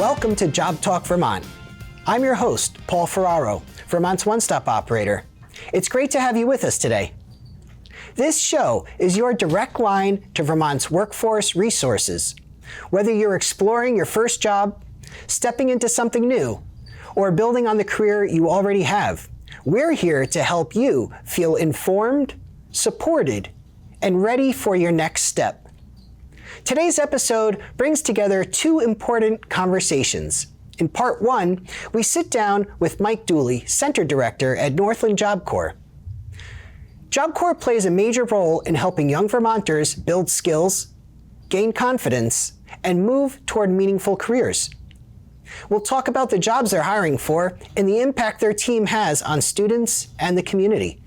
Welcome to JobTalk Vermont. I'm your host, Paul Ferraro, Vermont's one-stop operator. It's great to have you with us today. This show is your direct line to Vermont's workforce resources. Whether you're exploring your first job, stepping into something new, or building on the career you already have, we're here to help you feel informed, supported, and ready for your next step. Today's episode brings together two important conversations. In part one, we sit down with Mike Dooley, Center Director at Northlands Job Corps. Job Corps plays a major role in helping young Vermonters build skills, gain confidence, and move toward meaningful careers. We'll talk about the jobs they're hiring for and the impact their team has on students and the community.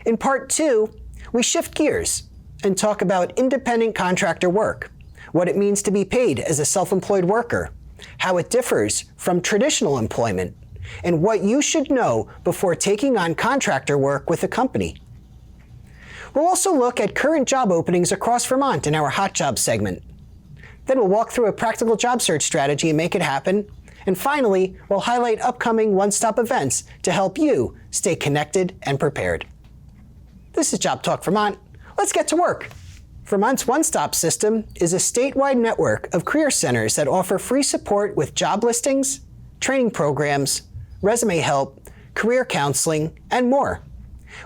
In part two, we shift gears and talk about independent contractor work, what it means to be paid as a self-employed worker, how it differs from traditional employment, and what you should know before taking on contractor work with a company. We'll also look at current job openings across Vermont in our Hot Jobs segment. Then we'll walk through a practical job search strategy and make it happen. And finally, we'll highlight upcoming one-stop events to help you stay connected and prepared. This is JobTalk Vermont. Let's get to work. Vermont's one-stop system is a statewide network of career centers that offer free support with job listings, training programs, resume help, career counseling, and more.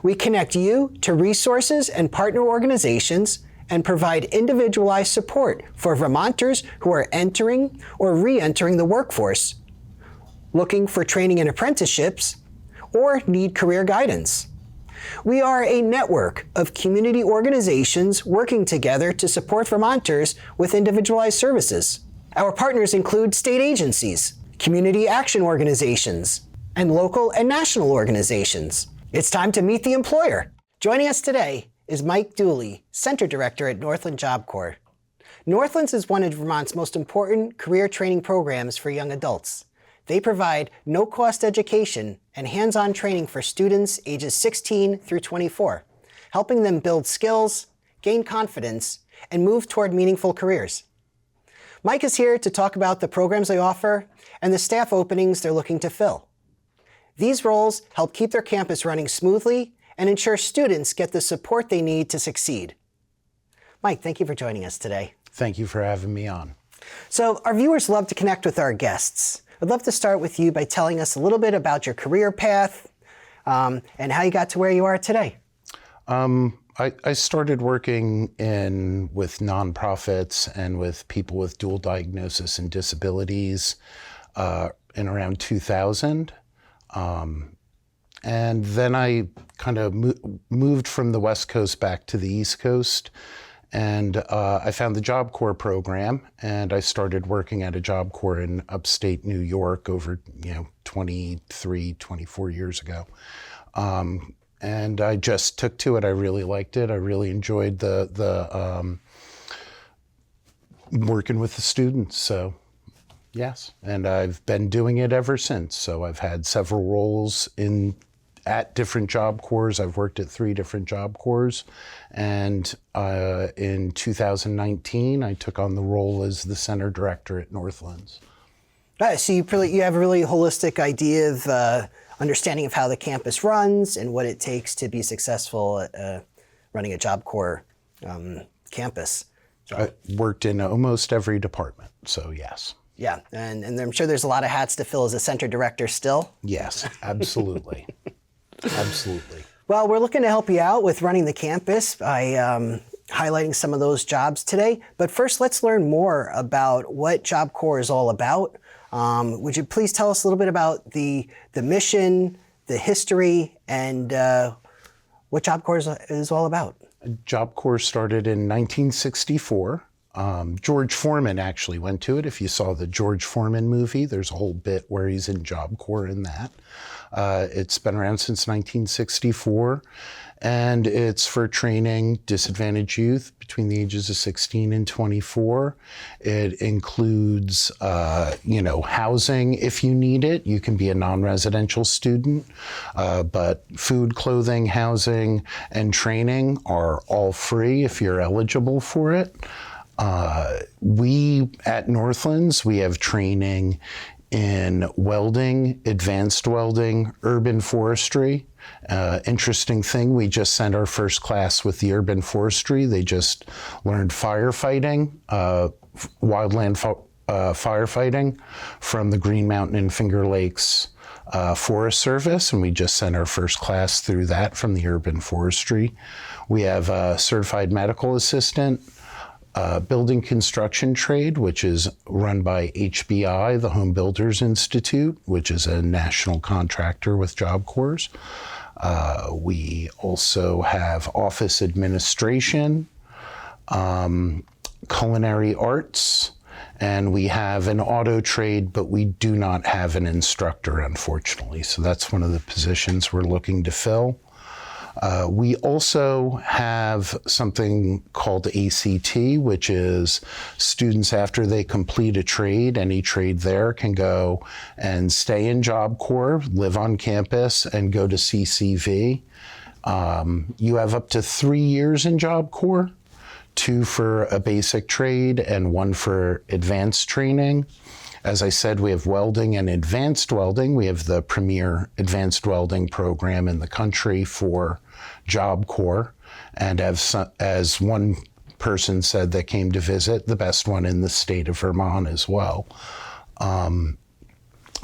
We connect you to resources and partner organizations and provide individualized support for Vermonters who are entering or re-entering the workforce, looking for training and apprenticeships, or need career guidance. We are a network of community organizations working together to support Vermonters with individualized services. Our partners include state agencies, community action organizations, and local and national organizations. It's time to meet the employer. Joining us today is Mike Dooley, Center Director at Northlands Job Corps. Northlands is one of Vermont's most important career training programs for young adults. They provide no-cost education and hands-on training for students ages 16 through 24, helping them build skills, gain confidence, and move toward meaningful careers. Mike is here to talk about the programs they offer and the staff openings they're looking to fill. These roles help keep their campus running smoothly and ensure students get the support they need to succeed. Mike, thank you for joining us today. Thank you for having me on. So our viewers love to connect with our guests. I'd love to start with you by telling us a little bit about your career path and how you got to where you are today. I started working with nonprofits and with people with dual diagnosis and disabilities in around 2000. And then I kind of moved from the West Coast back to the East Coast. And I found the Job Corps program, and I started working at a Job Corps in upstate New York over 23, 24 years ago. And I just took to it. I really liked it. I really enjoyed the working with the students. So yes, and I've been doing it ever since. So I've had several roles at different Job Corps. I've worked at 3 different Job Corps. And in 2019, I took on the role as the Center Director at Northlands. So you have a really holistic idea of understanding of how the campus runs and what it takes to be successful at running a Job Corps campus. So, I worked in almost every department, so yes. Yeah, and I'm sure there's a lot of hats to fill as a Center Director still. Yes, absolutely. Absolutely. Well, we're looking to help you out with running the campus by highlighting some of those jobs today. But first, let's learn more about what Job Corps is all about. Would you please tell us a little bit about the mission, the history, and what Job Corps is all about? Job Corps started in 1964. George Foreman actually went to it. If you saw the George Foreman movie, there's a whole bit where he's in Job Corps in that. It's been around since 1964, and it's for training disadvantaged youth between the ages of 16 and 24. It includes, housing if you need it. You can be a non-residential student, but food, clothing, housing, and training are all free if you're eligible for it. We at Northlands, we have training in welding, advanced welding, urban forestry. Interesting thing, we just sent our first class with the urban forestry. They just learned firefighting, wildland firefighting from the Green Mountain and Finger Lakes Forest Service, and we just sent our first class through that from the urban forestry. We have a certified medical assistant, building construction trade, which is run by HBI, the Home Builders Institute, which is a national contractor with Job Corps. We also have office administration, culinary arts, and we have an auto trade, but we do not have an instructor, unfortunately. So that's one of the positions we're looking to fill. We also have something called ACT, which is students after they complete a trade, any trade there, can go and stay in Job Corps, live on campus, and go to CCV. You have up to 3 years in Job Corps, 2 for a basic trade and 1 for advanced training. As I said, we have welding and advanced welding. We have the premier advanced welding program in the country for Job Corps. And as one person said that came to visit, the best one in the state of Vermont as well.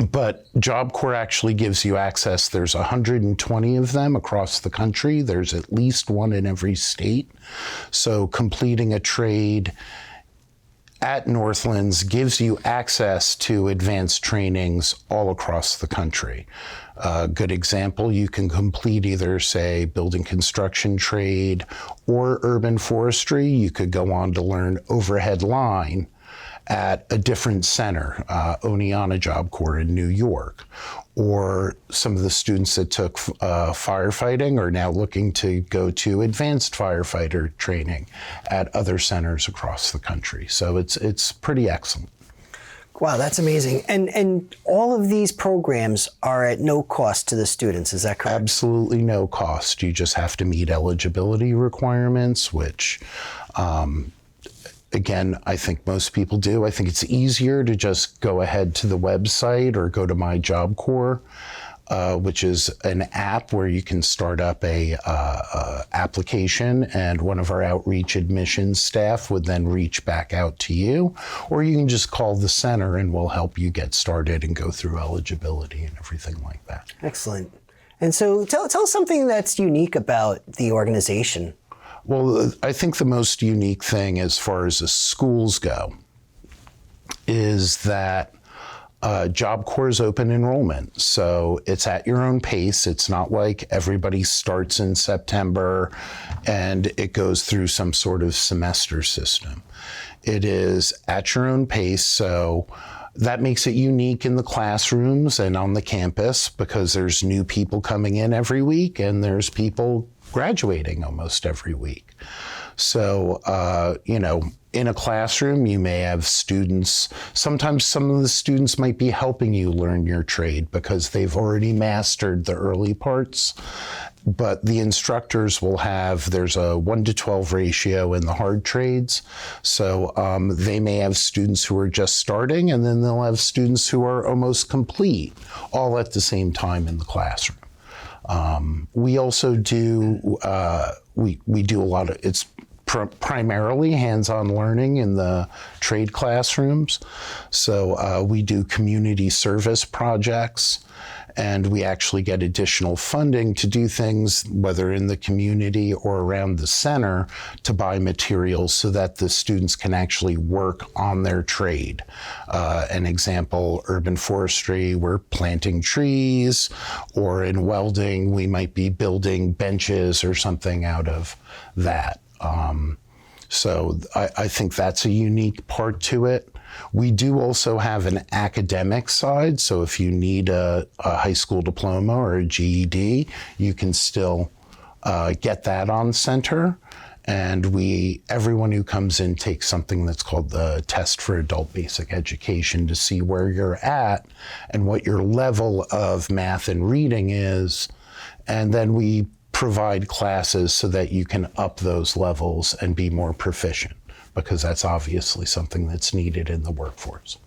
But Job Corps actually gives you access. There's 120 of them across the country. There's at least one in every state. So completing a trade at Northlands gives you access to advanced trainings all across the country. A good example, you can complete either, say, building construction trade or urban forestry. You could go on to learn overhead line at a different center, Oneonta Job Corps in New York. Or some of the students that took firefighting are now looking to go to advanced firefighter training at other centers across the country. So it's pretty excellent. Wow, that's amazing. And all of these programs are at no cost to the students, is that correct? Absolutely no cost. You just have to meet eligibility requirements, which again, I think most people do. I think it's easier to just go ahead to the website or go to My Job Corps, which is an app where you can start up a application, and one of our outreach admissions staff would then reach back out to you, or you can just call the center and we'll help you get started and go through eligibility and everything like that. Excellent. And so tell us something that's unique about the organization. Well, I think the most unique thing as far as the schools go is that Job Corps is open enrollment. So it's at your own pace. It's not like everybody starts in September and it goes through some sort of semester system. It is at your own pace. So that makes it unique in the classrooms and on the campus because there's new people coming in every week and there's people graduating almost every week. So, in a classroom, you may have students, sometimes some of the students might be helping you learn your trade because they've already mastered the early parts, but the instructors will have, there's a 1-to-12 ratio in the hard trades. So they may have students who are just starting, and then they'll have students who are almost complete, all at the same time in the classroom. We also do, we do a lot of, it's primarily hands-on learning in the trade classrooms. So we do community service projects, and we actually get additional funding to do things, whether in the community or around the center, to buy materials so that the students can actually work on their trade. An example, urban forestry, we're planting trees, or in welding, we might be building benches or something out of that. So I think that's a unique part to it. We do also have an academic side. So if you need a high school diploma or a GED, you can still get that on center. And everyone who comes in takes something that's called the Test for Adult Basic Education to see where you're at and what your level of math and reading is. And then we provide classes so that you can up those levels and be more proficient. because that's obviously something that's needed in the workforce.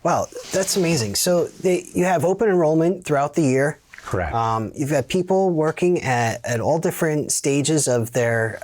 Wow, that's amazing. So you have open enrollment throughout the year. Correct. You've got people working at all different stages of their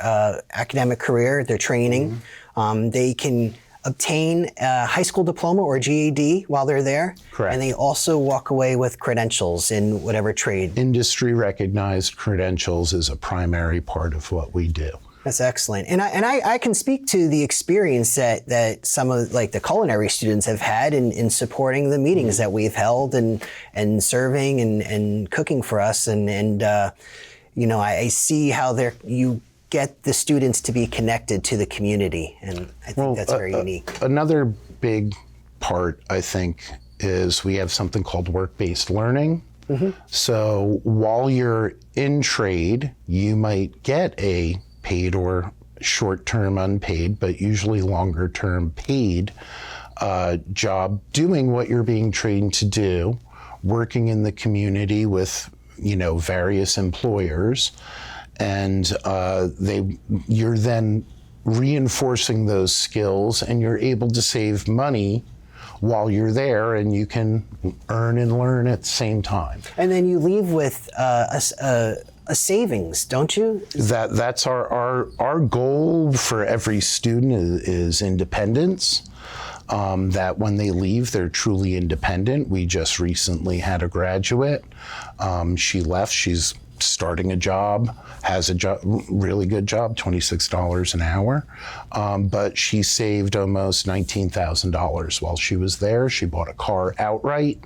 academic career, their training. They can obtain a high school diploma or GED while they're there. Correct. And they also walk away with credentials in whatever trade. Industry recognized credentials is a primary part of what we do. That's excellent. And I can speak to the experience that some of like the culinary students have had in supporting the meetings that we've held and serving and cooking for us. And I see how you get the students to be connected to the community. And I think that's very unique. Another big part, I think, is we have something called work-based learning. So while you're in trade, you might get a paid or short-term unpaid, but usually longer-term paid job doing what you're being trained to do, working in the community with, various employers, and you're then reinforcing those skills, and you're able to save money while you're there, and you can earn and learn at the same time. And then you leave with a savings, don't you? That's our goal for every student is independence. That when they leave, they're truly independent. We just recently had a graduate. She left. She's starting a job, has a job, really good job, $26 an hour. But she saved almost $19,000 while she was there. She bought a car outright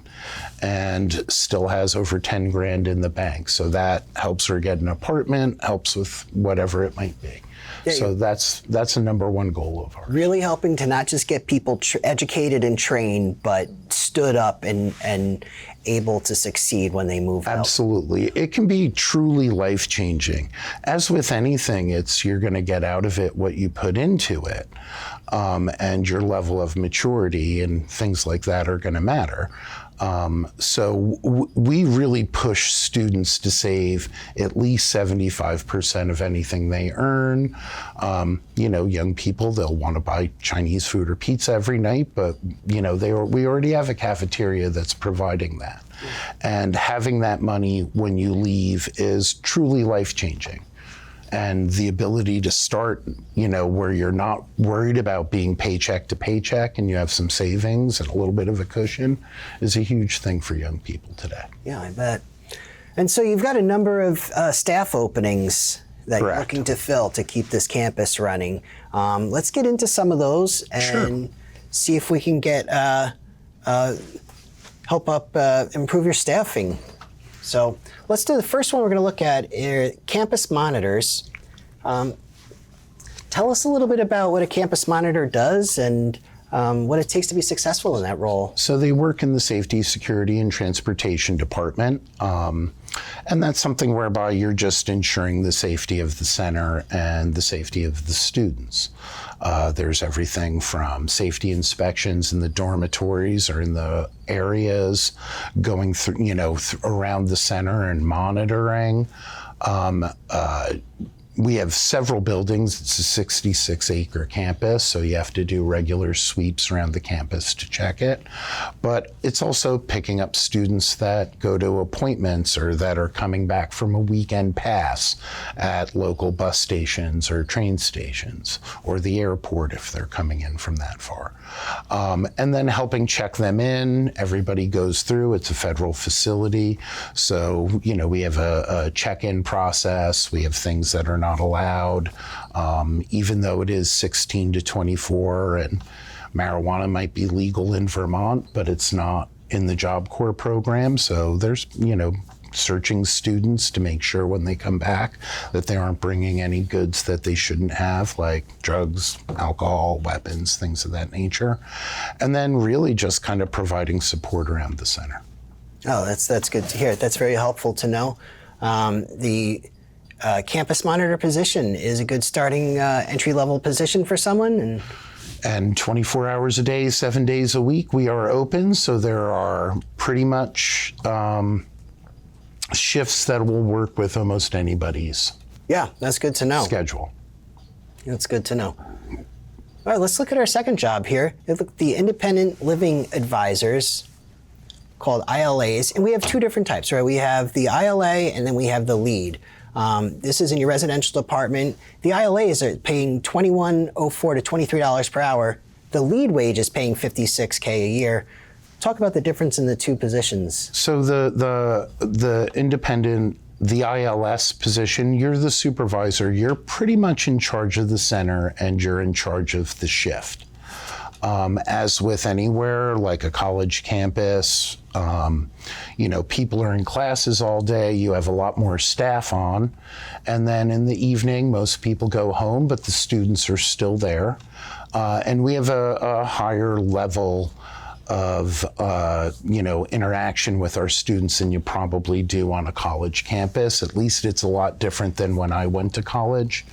and still has over 10 grand in the bank. So that helps her get an apartment, helps with whatever it might be. Yeah, so that's a number one goal of ours. Really helping to not just get people educated and trained, but stood up and able to succeed when they move out. Absolutely. It can be truly life-changing. As with anything, you're going to get out of it what you put into it. And your level of maturity and things like that are going to matter. So we really push students to save at least 75% of anything they earn. Young people, they'll want to buy Chinese food or pizza every night, but we already have a cafeteria that's providing that. And having that money when you leave is truly life-changing. And the ability to start, where you're not worried about being paycheck to paycheck and you have some savings and a little bit of a cushion is a huge thing for young people today. Yeah, I bet. And so you've got a number of staff openings that Correct. You're looking to fill to keep this campus running. Let's get into some of those and see if we can get help improve your staffing. So let's do the first one we're going to look at campus monitors. Tell us a little bit about what a campus monitor does and what it takes to be successful in that role. So they work in the Safety, Security, and Transportation Department. And that's something whereby you're just ensuring the safety of the center and the safety of the students. There's everything from safety inspections in the dormitories or in the areas, going through, around the center and monitoring. We have several buildings. It's a 66-acre campus, so you have to do regular sweeps around the campus to check it. But it's also picking up students that go to appointments or that are coming back from a weekend pass at local bus stations or train stations or the airport if they're coming in from that far. And then helping check them in. Everybody goes through. It's a federal facility, so we have a check-in process. We have things that are not allowed, even though it is 16 to 24, and marijuana might be legal in Vermont, but it's not in the Job Corps program. So there's, searching students to make sure when they come back that they aren't bringing any goods that they shouldn't have, like drugs, alcohol, weapons, things of that nature. And then really just kind of providing support around the center. Oh, that's good to hear. That's very helpful to know. The campus monitor position is a good starting entry-level position for someone. And 24 hours a day, 7 days a week, we are open. So there are pretty much shifts that will work with almost anybody's that's good to know. schedule. That's good to know. All right, let's look at our second job here. The Independent Living Advisors, called ILAs, and we have two different types, right? We have the ILA and then we have the lead. This is in your residential department. The ILAs are paying $21.04 to $23 per hour. The lead wage is paying $56K a year. Talk about the difference in the two positions. So the independent, the ILS position, you're the supervisor. You're pretty much in charge of the center and you're in charge of the shift. As with anywhere, like a college campus, people are in classes all day, you have a lot more staff on. And then in the evening, most people go home, but the students are still there. And we have a higher level of interaction with our students than you probably do on a college campus. At least it's a lot different than when I went to college.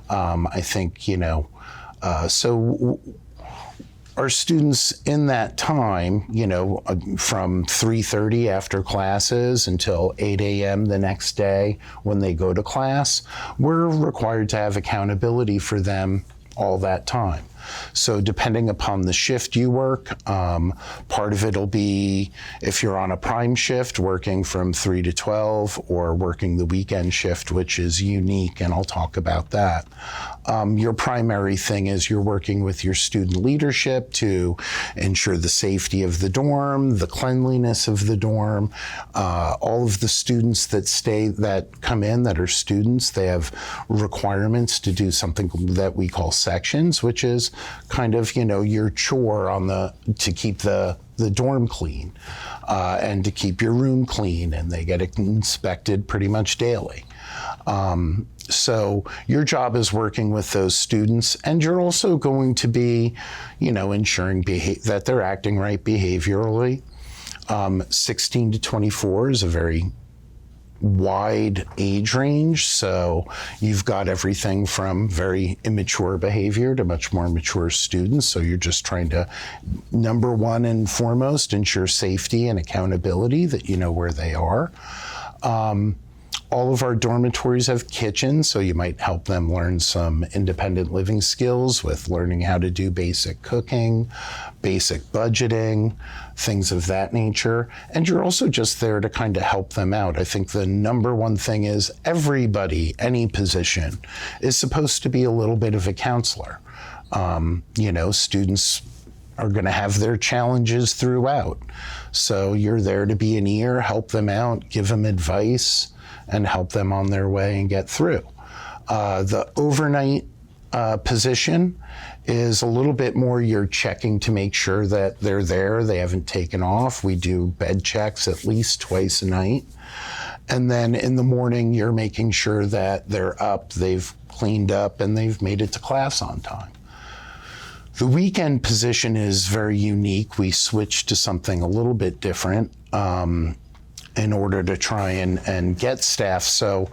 I think, so our students in that time, from 3:30 after classes until 8 a.m. the next day when they go to class, we're required to have accountability for them all that time. So depending upon the shift you work, part of it'll be if you're on a prime shift working from 3 to 12 or working the weekend shift, which is unique, and I'll talk about that. Your primary thing is you're working with your student leadership to ensure the safety of the dorm, the cleanliness of the dorm. All of the students that come in that are students, they have requirements to do something that we call sections, which is kind of, your chore to keep the dorm clean and to keep your room clean, and they get inspected pretty much daily. So your job is working with those students, and you're also going to be, ensuring that they're acting right behaviorally. 16 to 24 is a very wide age range, so you've got everything from very immature behavior to much more mature students. So you're just trying to, number one and foremost, ensure safety and accountability, that you know where they are. All of our dormitories have kitchens, so you might help them learn some independent living skills with learning how to do basic cooking, basic budgeting, things of that nature. And you're also just there to kind of help them out. I think the number one thing is everybody, any position, is supposed to be a little bit of a counselor. Students are going to have their challenges throughout. So you're there to be an ear, help them out, give them advice, and help them on their way and get through. The overnight position is a little bit more you're checking to make sure that they're there, they haven't taken off. We do bed checks at least twice a night. And then in the morning, you're making sure that they're up, they've cleaned up, and they've made it to class on time. The weekend position is very unique. We switched to something a little bit different in order to try and get staff. So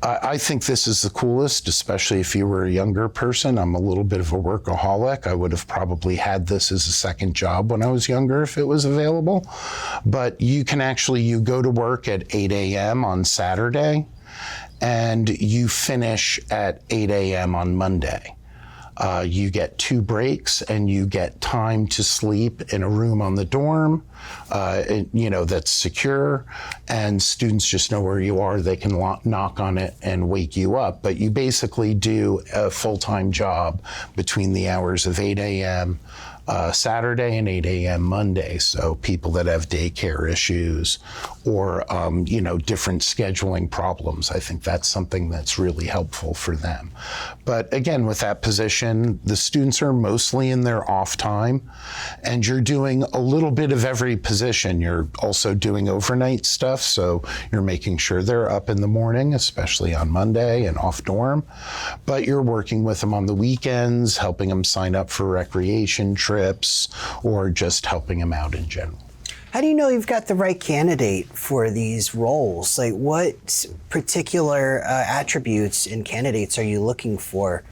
I think this is the coolest, especially if you were a younger person. I'm a little bit of a workaholic. I would have probably had this as a second job when I was younger if it was available. But you go to work at 8 a.m. on Saturday and you finish at 8 a.m. on Monday. You get 2 breaks and you get time to sleep in a room on the dorm, that's secure, and students just know where you are. They can knock on it and wake you up. But you basically do a full-time job between the hours of 8 a.m. Saturday and 8 a.m. Monday. So people that have daycare issues or, different scheduling problems, I think that's something that's really helpful for them. But again, with that position, the students are mostly in their off time, and you're doing a little bit of every position. You're also doing overnight stuff, so you're making sure they're up in the morning, especially on Monday and off dorm, but you're working with them on the weekends, helping them sign up for recreation trips, or just helping them out in general. How do you know you've got the right candidate for these roles? Like, what particular attributes in candidates are you looking for?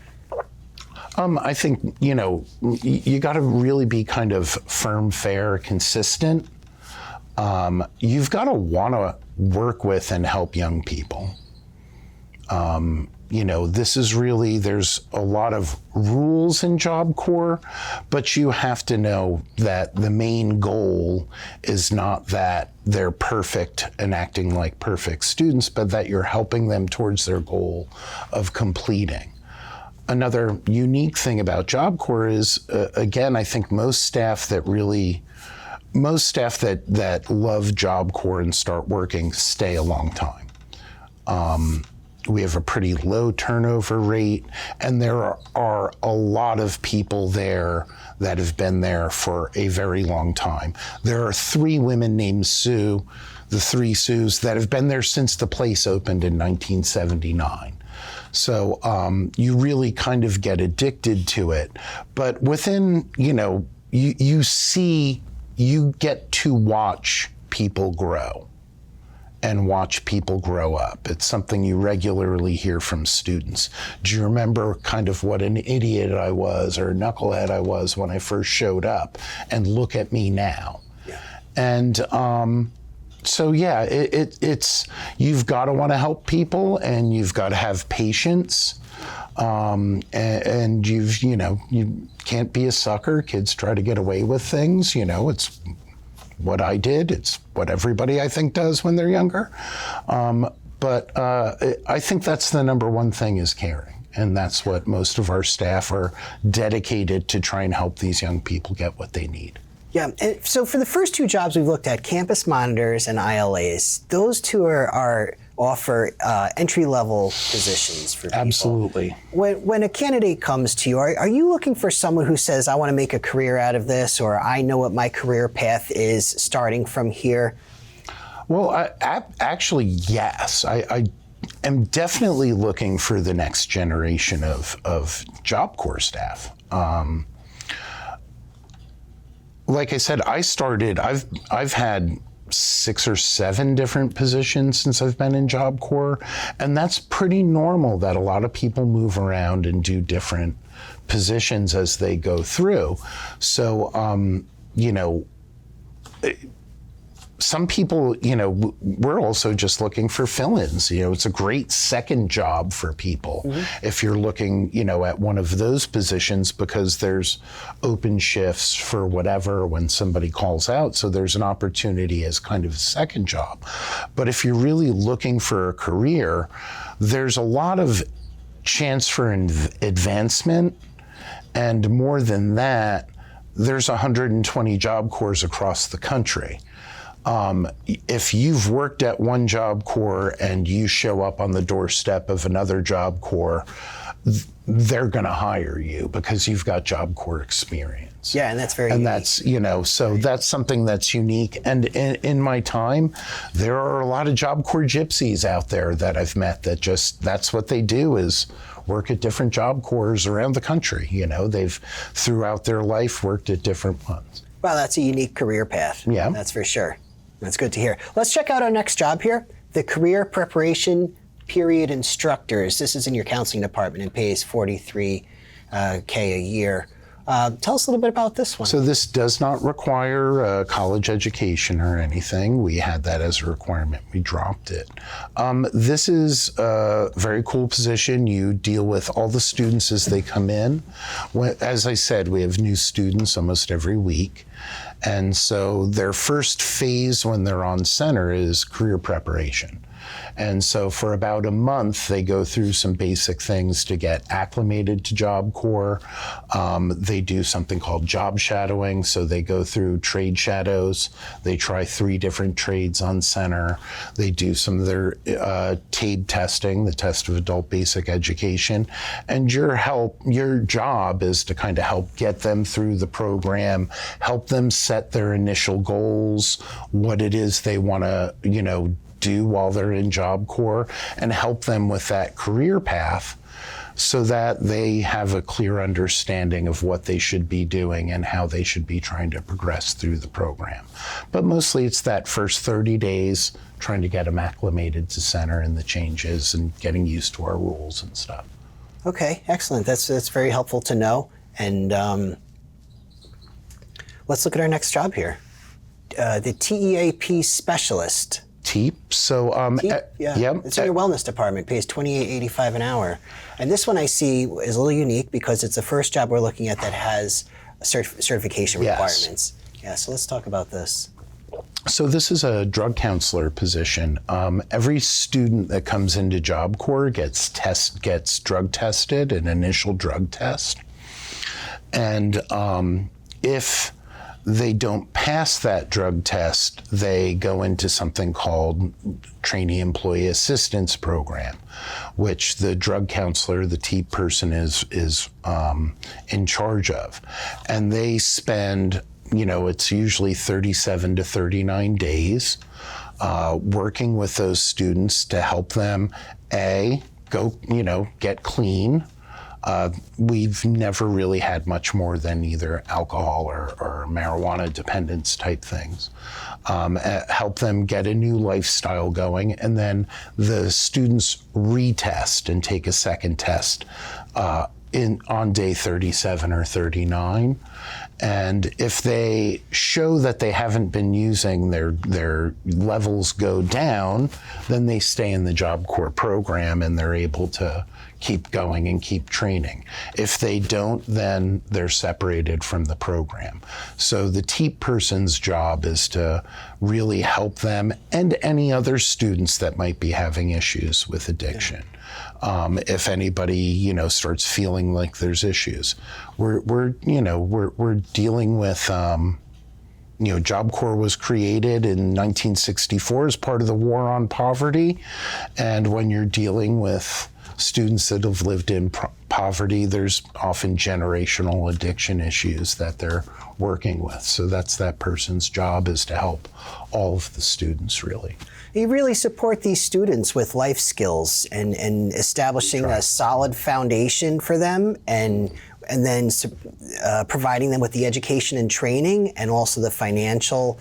I think, you got to really be kind of firm, fair, consistent. You've got to want to work with and help young people. This is really, there's a lot of rules in Job Corps, but you have to know that the main goal is not that they're perfect and acting like perfect students, but that you're helping them towards their goal of completing. Another unique thing about Job Corps is, again, I think most staff that love Job Corps and start working stay a long time. We have a pretty low turnover rate, and there are a lot of people there that have been there for a very long time. There are 3 women named Sue, the 3 Sues, that have been there since the place opened in 1979. So you really kind of get addicted to it. But within, you get to watch people grow and watch people grow up. It's something you regularly hear from students. Do you remember kind of what an idiot I was or knucklehead I was when I first showed up? And look at me now. Yeah. And so yeah, it's you've got to want to help people, and you've got to have patience. And you can't be a sucker. Kids try to get away with things. It's what I did. It's what everybody, I think, does when they're younger. But I think that's the number one thing, is caring. And that's what most of our staff are dedicated to, try and help these young people get what they need. Yeah, and so for the first 2 jobs we've looked at, campus monitors and ILAs, those 2 offer entry-level positions for people. Absolutely. When a candidate comes to you, are you looking for someone who says, I want to make a career out of this, or I know what my career path is starting from here? Well, actually, yes. I am definitely looking for the next generation of Job Corps staff. Like I said, I've had 6 or 7 different positions since I've been in Job Corps, and that's pretty normal that a lot of people move around and do different positions as they go through. So, some people, we're also just looking for fill-ins. It's a great second job for people if you're looking, at one of those positions, because there's open shifts for whatever when somebody calls out. So there's an opportunity as kind of a second job. But if you're really looking for a career, there's a lot of chance for advancement. And more than that, there's 120 Job Corps across the country. If you've worked at one Job Corps and you show up on the doorstep of another Job Corps, they're going to hire you because you've got Job Corps experience. Yeah, and that's very unique. That's, so that's something that's unique. And in my time, there are a lot of Job Corps gypsies out there that I've met that that's what they do, is work at different Job Corps around the country. They've throughout their life worked at different ones. Well, that's a unique career path. Yeah. That's for sure. That's good to hear. Let's check out our next job here, the Career Preparation Period Instructors. This is in your counseling department and pays $43K a year. Tell us a little bit about this one. So this does not require a college education or anything. We had that as a requirement. We dropped it. This is a very cool position. You deal with all the students as they come in. As I said, we have new students almost every week. And so their first phase when they're on center is career preparation. And so for about a month, they go through some basic things to get acclimated to Job Corps. They do something called job shadowing. So they go through trade shadows. They try 3 different trades on center. They do some of their TABE testing, the test of adult basic education. And your job is to kind of help get them through the program, help them set their initial goals, what it is they want to, do while they're in Job Corps, and help them with that career path so that they have a clear understanding of what they should be doing and how they should be trying to progress through the program. But mostly it's that first 30 days trying to get them acclimated to center and the changes and getting used to our rules and stuff. Okay, excellent. That's very helpful to know. And let's look at our next job here. The TEAP specialist. TEEP. So, Yeah, yep. It's in your wellness department. Pays $28.85 an hour, and this one I see is a little unique because it's the first job we're looking at that has certification requirements. Yeah, so let's talk about this. So this is a drug counselor position. Every student that comes into Job Corps gets drug tested, an initial drug test, and if they don't pass that drug test, they go into something called Trainee Employee Assistance Program, which the drug counselor, the TEEP person, is in charge of. And they spend, it's usually 37 to 39 days working with those students to help them, get clean. We've never really had much more than either alcohol or marijuana dependence type things. Help them get a new lifestyle going, and then the students retest and take a second test on day 37 or 39. And if they show that they haven't been using, their levels go down, then they stay in the Job Corps program and they're able to keep going and keep training. If they don't, then they're separated from the program. So the TEEP person's job is to really help them and any other students that might be having issues with addiction. If anybody, starts feeling like there's issues, we're dealing with, Job Corps was created in 1964 as part of the War on Poverty. And when you're dealing with students that have lived in poverty, there's often generational addiction issues that they're working with. So that's that person's job, is to help all of the students, really. You really support these students with life skills and establishing a solid foundation for them, and then providing them with the education and training and also the financial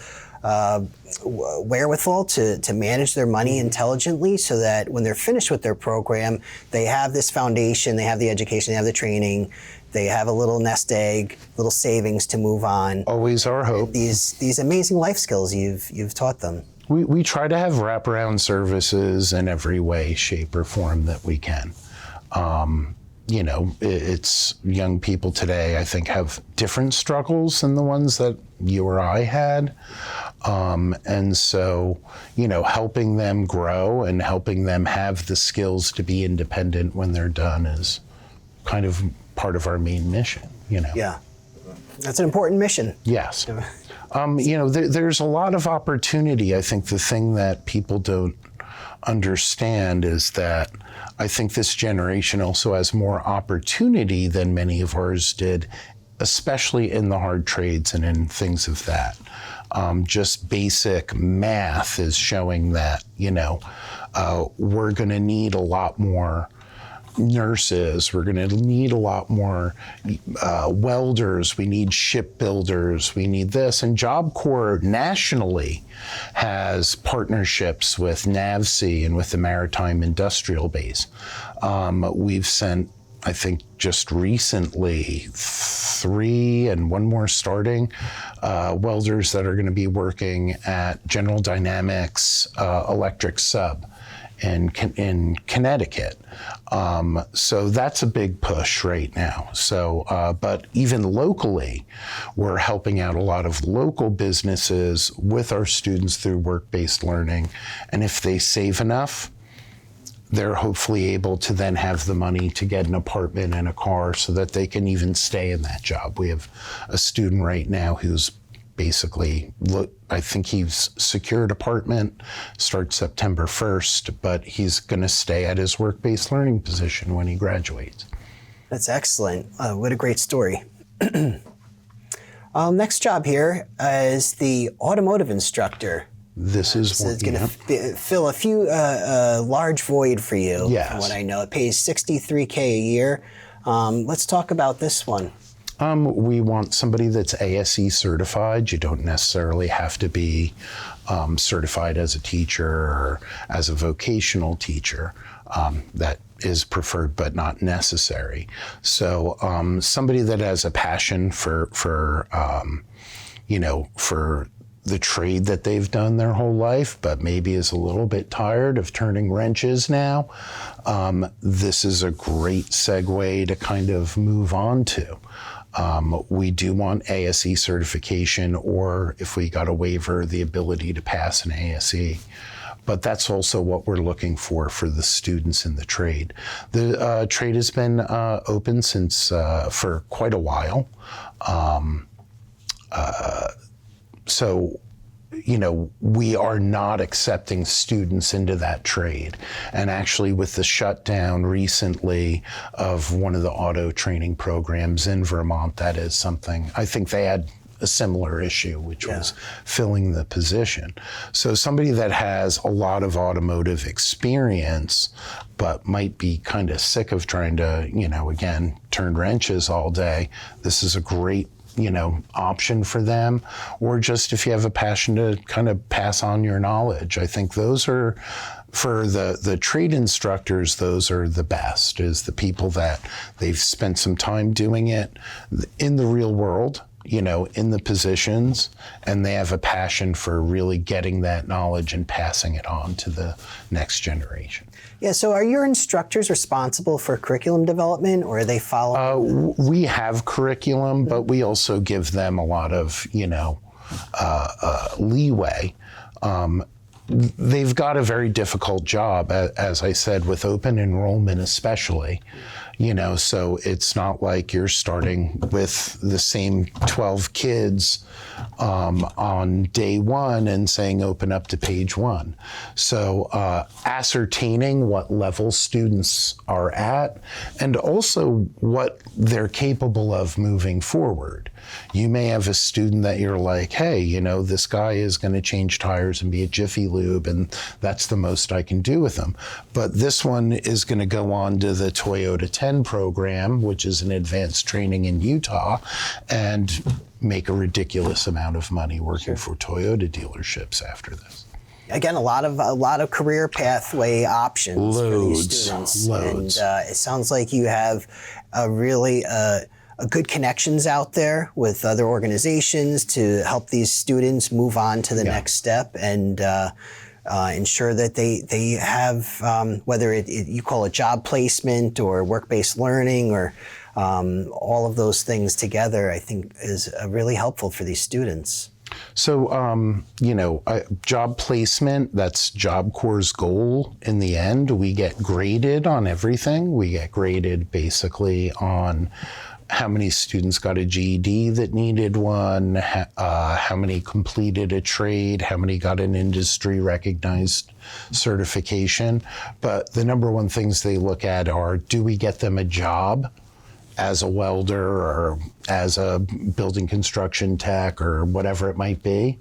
wherewithal to manage their money intelligently, so that when they're finished with their program, they have this foundation, they have the education, they have the training, they have a little nest egg, little savings to move on. Always our hope. These amazing life skills you've taught them. We try to have wraparound services in every way, shape, or form that we can. It's young people today, I think, have different struggles than the ones that you or I had. And so, helping them grow and helping them have the skills to be independent when they're done is kind of part of our main mission, Yeah, that's an important mission. Yes. There's a lot of opportunity. I think the thing that people don't understand is that I think this generation also has more opportunity than many of ours did, especially in the hard trades and in things of that. Just basic math is showing that, we're going to need a lot more nurses, we're going to need a lot more welders, we need shipbuilders, we need this. And Job Corps nationally has partnerships with NAVSEA and with the Maritime Industrial Base. We've sent, I think just recently, 3 and 1 more starting, welders that are going to be working at General Dynamics Electric Sub in Connecticut. So that's a big push right now. So, but even locally, we're helping out a lot of local businesses with our students through work-based learning. And if they save enough, they're hopefully able to then have the money to get an apartment and a car so that they can even stay in that job. We have a student right now who's basically, I think he's secured apartment, starts September 1st, but he's going to stay at his work-based learning position when he graduates. That's excellent. What a great story. Next job here is the automotive instructor. This is so it's going to fill a few large void for you. Yes. From what I know, it pays $63K a year. Let's talk about this one. We want somebody that's ASE certified. You don't necessarily have to be certified as a teacher or as a vocational teacher. That is preferred but not necessary. So somebody that has a passion for the trade that they've done their whole life, but maybe is a little bit tired of turning wrenches now, this is a great segue to kind of move on to. We do want ASE certification, or if we got a waiver, the ability to pass an ASE. But that's also what we're looking for the students in the trade. The trade has been open since for quite a while. So, we are not accepting students into that trade. And actually, with the shutdown recently of one of the auto training programs in Vermont, that is something, I think they had a similar issue, which was filling the position. So somebody that has a lot of automotive experience, but might be kind of sick of trying to, again, turn wrenches all day, this is a great option for them. Or just if you have a passion to kind of pass on your knowledge. I think those are, for the trade instructors, those are the best, is the people that they've spent some time doing it in the real world, in the positions, and they have a passion for really getting that knowledge and passing it on to the next generation. Yeah, so are your instructors responsible for curriculum development, or are they following? We have curriculum, but we also give them a lot of, leeway. They've got a very difficult job, as I said, with open enrollment especially. So it's not like you're starting with the same 12 kids on day one and saying open up to page one. So ascertaining what level students are at, and also what they're capable of moving forward. You may have a student that you're like, hey, this guy is going to change tires and be a Jiffy Lube, and that's the most I can do with him. But this one is going to go on to the Toyota 10 program, which is an advanced training in Utah, and make a ridiculous amount of money working for Toyota dealerships after this. Again, a lot of career pathway options for these students. Loads. And it sounds like you have a really good connections out there with other organizations to help these students move on to the next step and ensure that they have, whether you call it job placement or work-based learning or all of those things together, I think is really helpful for these students. So, job placement, that's Job Corps' goal in the end. We get graded on everything. We get graded basically on how many students got a GED that needed one, how many completed a trade, how many got an industry recognized certification. But the number one things they look at are, do we get them a job as a welder or as a building construction tech or whatever it might be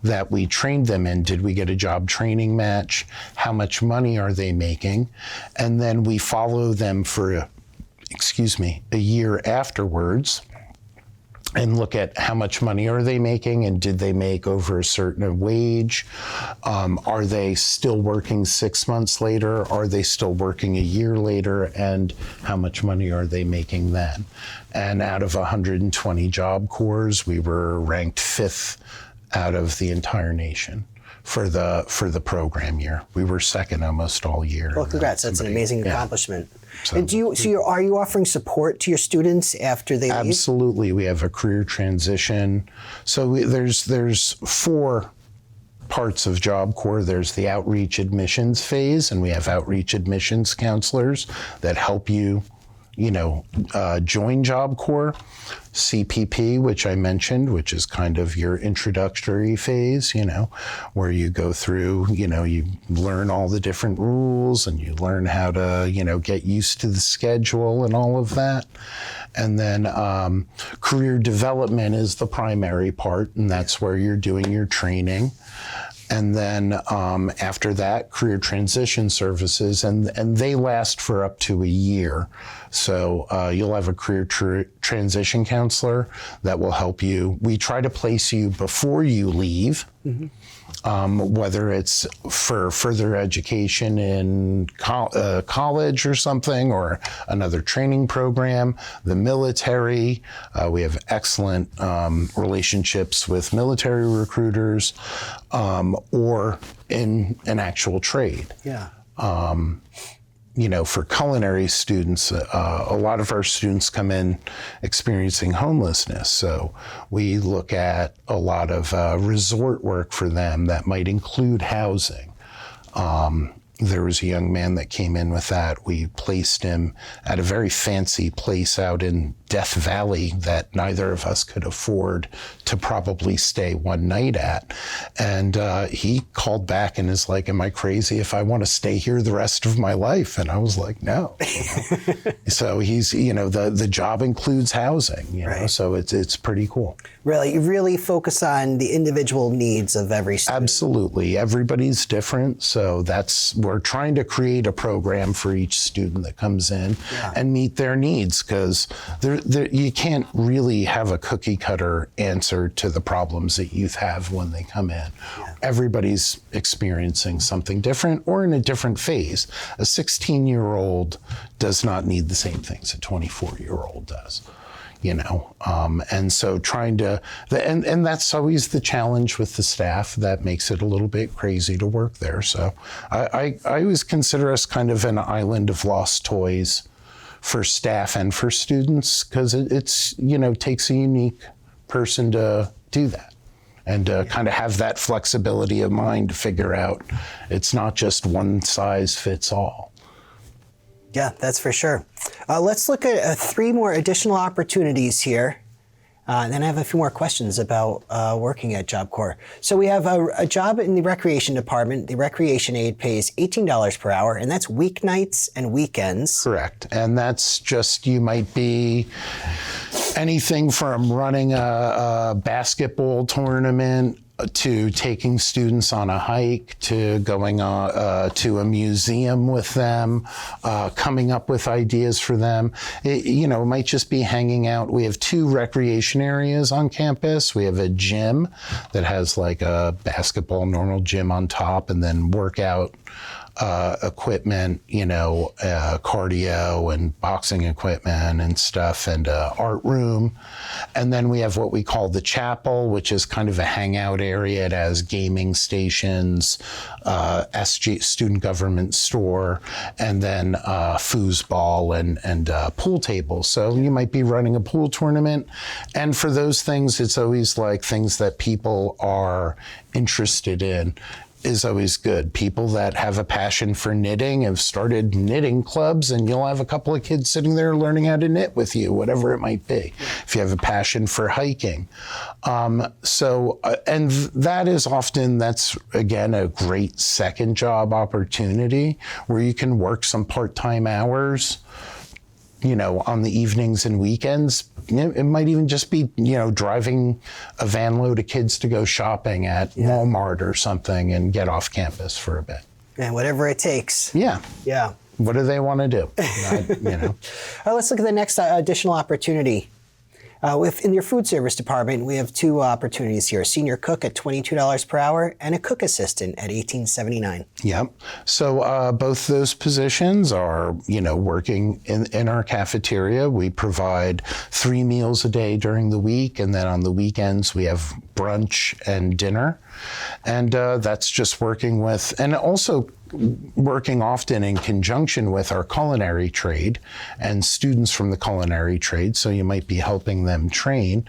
that we trained them in? Did we get a job training match? How much money are they making? And then we follow them for a year afterwards and look at how much money are they making, and did they make over a certain wage? Are they still working 6 months later? Are they still working a year later? And how much money are they making then? And out of 120 Job Corps, we were ranked 5th out of the entire nation for the program year. We were second almost all year. Well, congrats. That's an amazing accomplishment. So, and are you offering support to your students after they leave? Absolutely. We have a career transition. So there's 4 parts of Job Corps. There's the outreach admissions phase, and we have outreach admissions counselors that help you join Job Corps. CPP, which I mentioned, which is kind of your introductory phase, where you go through, you learn all the different rules and you learn how to, get used to the schedule and all of that. And then career development is the primary part, and that's where you're doing your training. And then after that, career transition services, and they last for up to a year. So you'll have a career transition counselor that will help you. We try to place you before you leave. Mm-hmm. whether it's for further education in college or something, or another training program, the military. We have excellent relationships with military recruiters, or in an actual trade. Yeah. For culinary students, a lot of our students come in experiencing homelessness. So we look at a lot of resort work for them that might include housing. There was a young man that came in with that. We placed him at a very fancy place out in Death Valley that neither of us could afford to probably stay one night at. And he called back and is like, am I crazy if I want to stay here the rest of my life? And I was like, no. So he's, the job includes housing, right. So it's pretty cool. Really, you really focus on the individual needs of every student. Absolutely. Everybody's different. So we're trying to create a program for each student that comes in and meet their needs, because you can't really have a cookie cutter answer to the problems that youth have when they come in. Yeah. Everybody's experiencing something different or in a different phase. A 16-year-old does not need the same things a 24-year-old does. And so trying to, and that's always the challenge with the staff that makes it a little bit crazy to work there. So I always consider us kind of an island of lost toys for staff and for students, because it's, takes a unique person to do that. And kind of have that flexibility of mind to figure out it's not just one size fits all. Yeah, that's for sure. Let's look at 3 more additional opportunities here. And then I have a few more questions about working at Job Corps. So we have a job in the recreation department. The recreation aide pays $18 per hour, and that's weeknights and weekends. Correct. And that's just, you might be anything from running a basketball tournament to taking students on a hike, to going to a museum with them, coming up with ideas for them. It might just be hanging out. We have 2 recreation areas on campus. We have a gym that has like a basketball normal gym on top, and then workout equipment, cardio and boxing equipment and stuff, and art room. And then we have what we call the chapel, which is kind of a hangout area. It has gaming stations, SG student government store, and then foosball and pool tables. So you might be running a pool tournament. And for those things, it's always like things that people are interested in is always good. People that have a passion for knitting have started knitting clubs, and you'll have a couple of kids sitting there learning how to knit with you, whatever it might be. If you have a passion for hiking. And that is often, that's again, a great second job opportunity where you can work some part-time hours, on the evenings and weekends. It might even just be, driving a van load of kids to go shopping at Walmart or something and get off campus for a bit. And whatever it takes. Yeah. Yeah. What do they want to do? All right, let's look at the next additional opportunity. In your food service department, we have 2 opportunities here: a senior cook at $22 per hour and a cook assistant at $18.79. Yep. So both those positions are, working in our cafeteria. We provide 3 meals a day during the week, and then on the weekends we have brunch and dinner. And that's just working with, and also working often in conjunction with our culinary trade and students from the culinary trade. So you might be helping them train.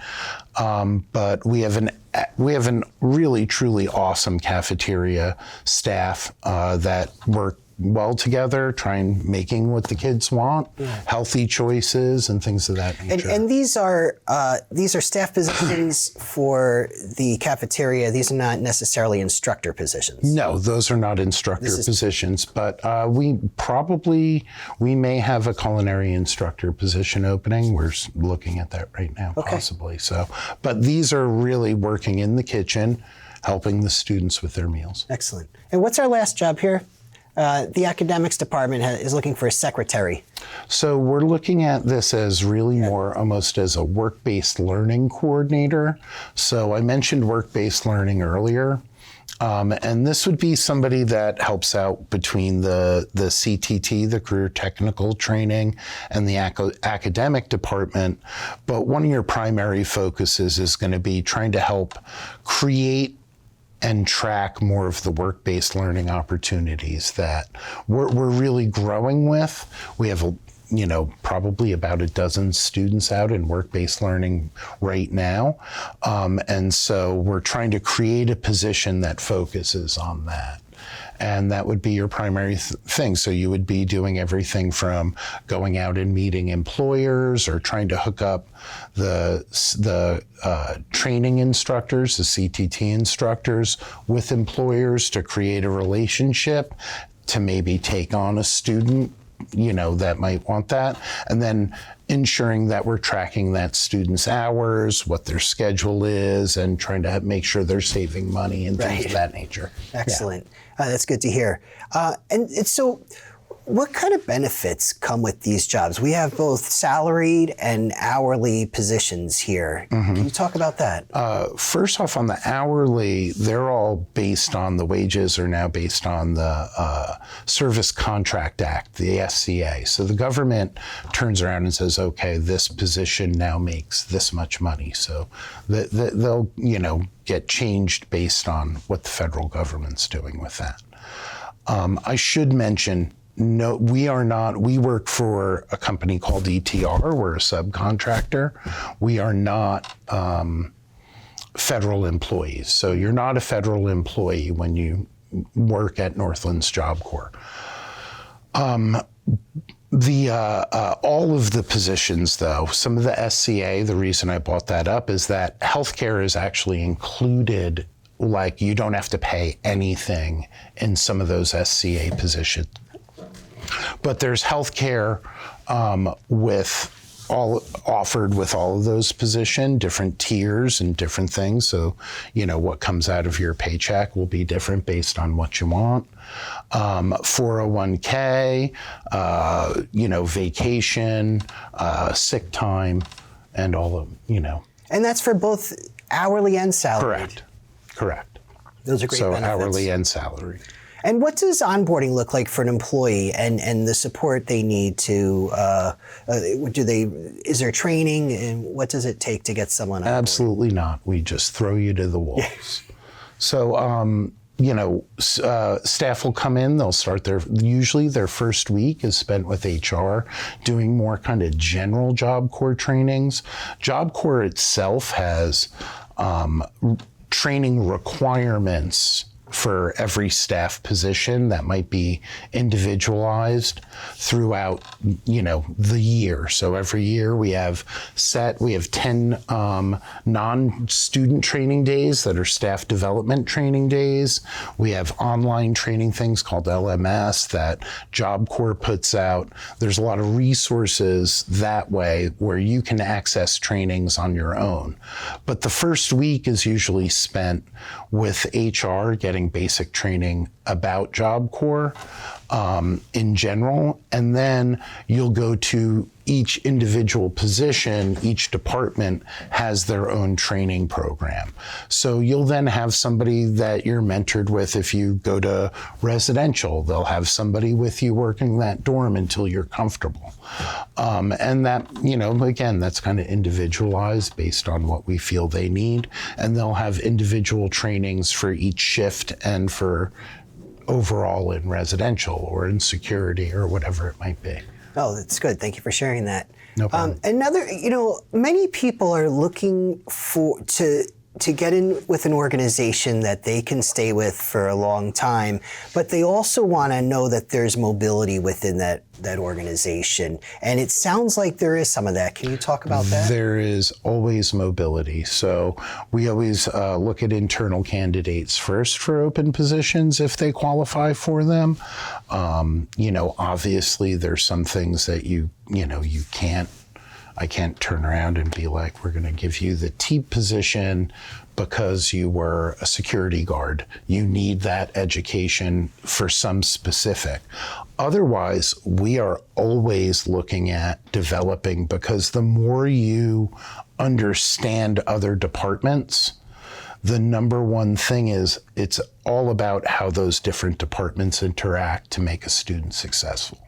But we have an really, truly awesome cafeteria staff that work well together, making what the kids want, healthy choices and things of that nature. And these are staff positions for the cafeteria. These are not necessarily instructor positions. No, those are not instructor positions, but we may have a culinary instructor position opening. We're looking at that right now, possibly. So, but these are really working in the kitchen, helping the students with their meals. Excellent. And what's our last job here? The academics department is looking for a secretary. So we're looking at this as really more almost as a work-based learning coordinator. So I mentioned work-based learning earlier. And this would be somebody that helps out between the CTT, the Career Technical Training, and the academic department. But one of your primary focuses is going to be trying to help create and track more of the work-based learning opportunities that we're really growing with. We have probably about a dozen students out in work-based learning right now. And so we're trying to create a position that focuses on that. And that would be your primary thing. So you would be doing everything from going out and meeting employers or trying to hook up the training instructors, the CTT instructors, with employers to create a relationship, to maybe take on a student that might want that, and then ensuring that we're tracking that student's hours, what their schedule is, and trying to make sure they're saving money and things of that nature. Excellent. That's good to hear. And so what kind of benefits come with these jobs? We have both salaried and hourly positions here. Can you talk about that? First off, on the hourly, they're all based on, the wages are now based on the Service Contract Act, the SCA. So the government turns around and says, okay, this position now makes this much money. So they'll, get changed based on what the federal government's doing with that. I should mention, no, we are not. We work for a company called ETR. We're a subcontractor. We are not federal employees. So you're not a federal employee when you work at Northlands Job Corps. All of the positions, though, some of the SCA, the reason I brought that up is that healthcare is actually included. Like, you don't have to pay anything in some of those SCA positions. But there's healthcare offered with all of those positions, different tiers and different things. So, what comes out of your paycheck will be different based on what you want. 401k, vacation, sick time, and all of, And that's for both hourly and salaried? Correct. Those are great benefits. So hourly and salary. And what does onboarding look like for an employee and the support they need to, is there training, and what does it take to get someone on board? Absolutely not. We just throw you to the wolves. So, staff will come in, they'll start usually their first week is spent with HR doing more kind of general Job Corps trainings. Job Corps itself has training requirements for every staff position that might be individualized throughout, the year. So every year we have 10 non-student training days that are staff development training days. We have online training things called LMS that Job Corps puts out. There's a lot of resources that way where you can access trainings on your own. But the first week is usually spent with HR getting basic training about Job Corps in general, and then you'll go to each individual position. Each department has their own training program. So you'll then have somebody that you're mentored with. If you go to residential, they'll have somebody with you working that dorm until you're comfortable. And that, again, that's kind of individualized based on what we feel they need. And they'll have individual trainings for each shift and for overall in residential or in security or whatever it might be. Oh, that's good. Thank you for sharing that. No problem. Many people are looking to get in with an organization that they can stay with for a long time, but they also want to know that there's mobility within that organization. And it sounds like there is some of that. Can you talk about that? There is always mobility. So we always look at internal candidates first for open positions if they qualify for them. Obviously there's some things that I can't turn around and be like, we're going to give you the TEEP position because you were a security guard. You need that education for some specific. Otherwise, we are always looking at developing, because the more you understand other departments, the number one thing is it's all about how those different departments interact to make a student successful.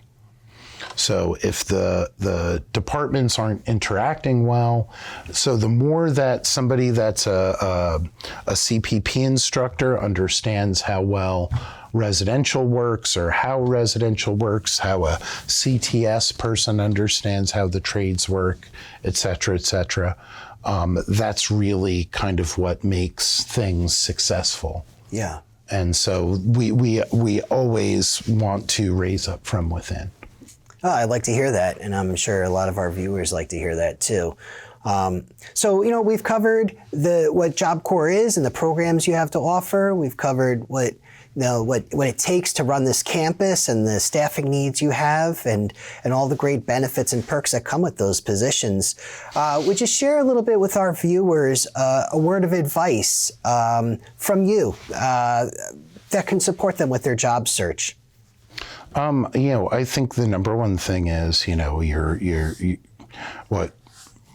So if the departments aren't interacting well, so the more that somebody that's a CPP instructor understands how well residential works or how residential works, how a CTS person understands how the trades work, et cetera, that's really kind of what makes things successful. Yeah. And so we always want to raise up from within. Oh, I'd like to hear that, and I'm sure a lot of our viewers like to hear that too. So, we've covered what Job Corps is and the programs you have to offer. We've covered what it takes to run this campus and the staffing needs you have, and all the great benefits and perks that come with those positions. Would you share a little bit with our viewers a word of advice from you that can support them with their job search? I think the number one thing is, what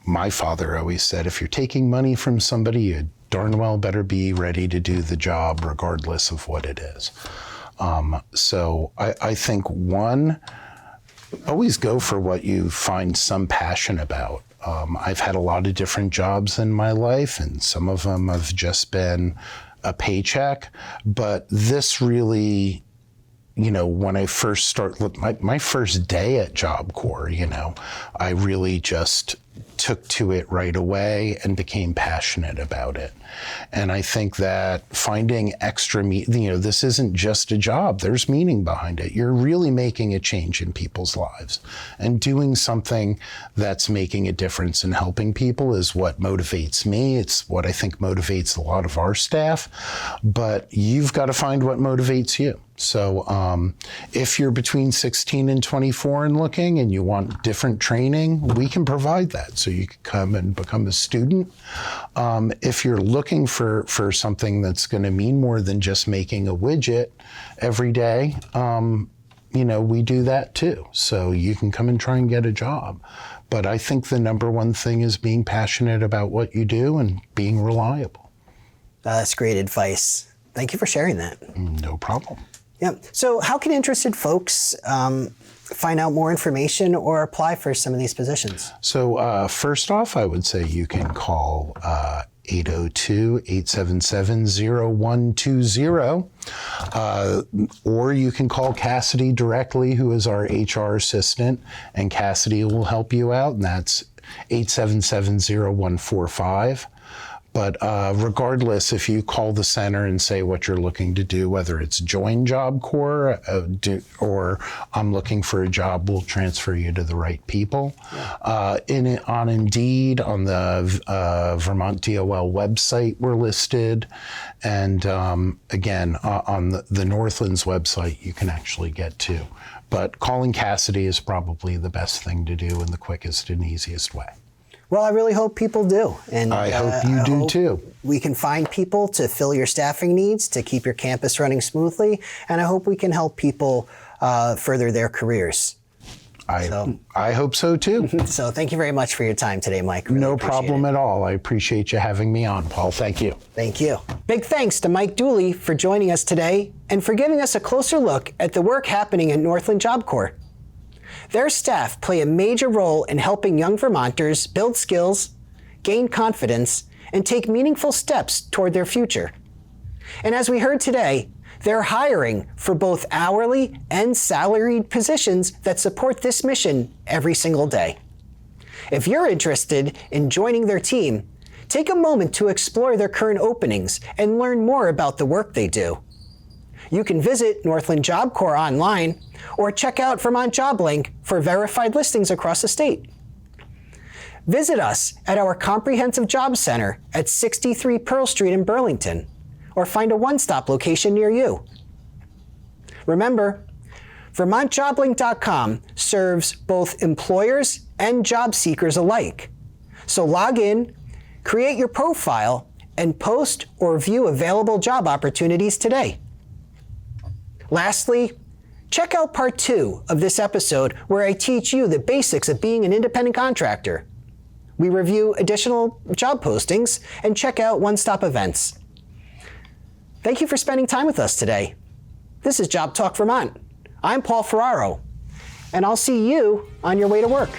my father always said, if you're taking money from somebody, you darn well better be ready to do the job regardless of what it is. So I think one, always go for what you find some passion about. I've had a lot of different jobs in my life, and some of them have just been a paycheck, but this really, when I first my first day at Job Corps, I really just took to it right away and became passionate about it. And I think that finding extra, this isn't just a job, there's meaning behind it. You're really making a change in people's lives, and doing something that's making a difference and helping people is what motivates me. It's what I think motivates a lot of our staff, but you've got to find what motivates you. So if you're between 16 and 24 and looking and you want different training, we can provide that. So you can come and become a student. If you're looking for something that's going to mean more than just making a widget every day, we do that too. So you can come and try and get a job. But I think the number one thing is being passionate about what you do and being reliable. That's great advice. Thank you for sharing that. No problem. Yeah. So how can interested folks find out more information or apply for some of these positions? So first off, I would say you can call 802-877-0120, or you can call Cassidy directly, who is our HR assistant, and Cassidy will help you out, and that's 877-0145. But regardless, if you call the center and say what you're looking to do, whether it's join Job Corps or I'm looking for a job, we'll transfer you to the right people. On Indeed, on the Vermont DOL website, we're listed. And again, on the Northlands website, you can actually get to. But calling Cassidy is probably the best thing to do and the quickest and easiest way. Well, I really hope people do. And I hope you do too. We can find people to fill your staffing needs, to keep your campus running smoothly, and I hope we can help people further their careers. I hope so too. So thank you very much for your time today, Mike. Really no problem at all. I appreciate you having me on, Paul. Thank you. Thank you. Big thanks to Mike Dooley for joining us today and for giving us a closer look at the work happening at Northland Job Corps. Their staff play a major role in helping young Vermonters build skills, gain confidence, and take meaningful steps toward their future. And as we heard today, they're hiring for both hourly and salaried positions that support this mission every single day. If you're interested in joining their team, take a moment to explore their current openings and learn more about the work they do. You can visit Northland Job Corps online or check out Vermont Job Link for verified listings across the state. Visit us at our comprehensive job center at 63 Pearl Street in Burlington, or find a one-stop location near you. Remember, VermontJobLink.com serves both employers and job seekers alike. So log in, create your profile, and post or view available job opportunities today. Lastly, check out part 2 of this episode where I teach you the basics of being an independent contractor. We review additional job postings and check out one-stop events. Thank you for spending time with us today. This is JobTalk Vermont. I'm Paul Ferraro, and I'll see you on your way to work.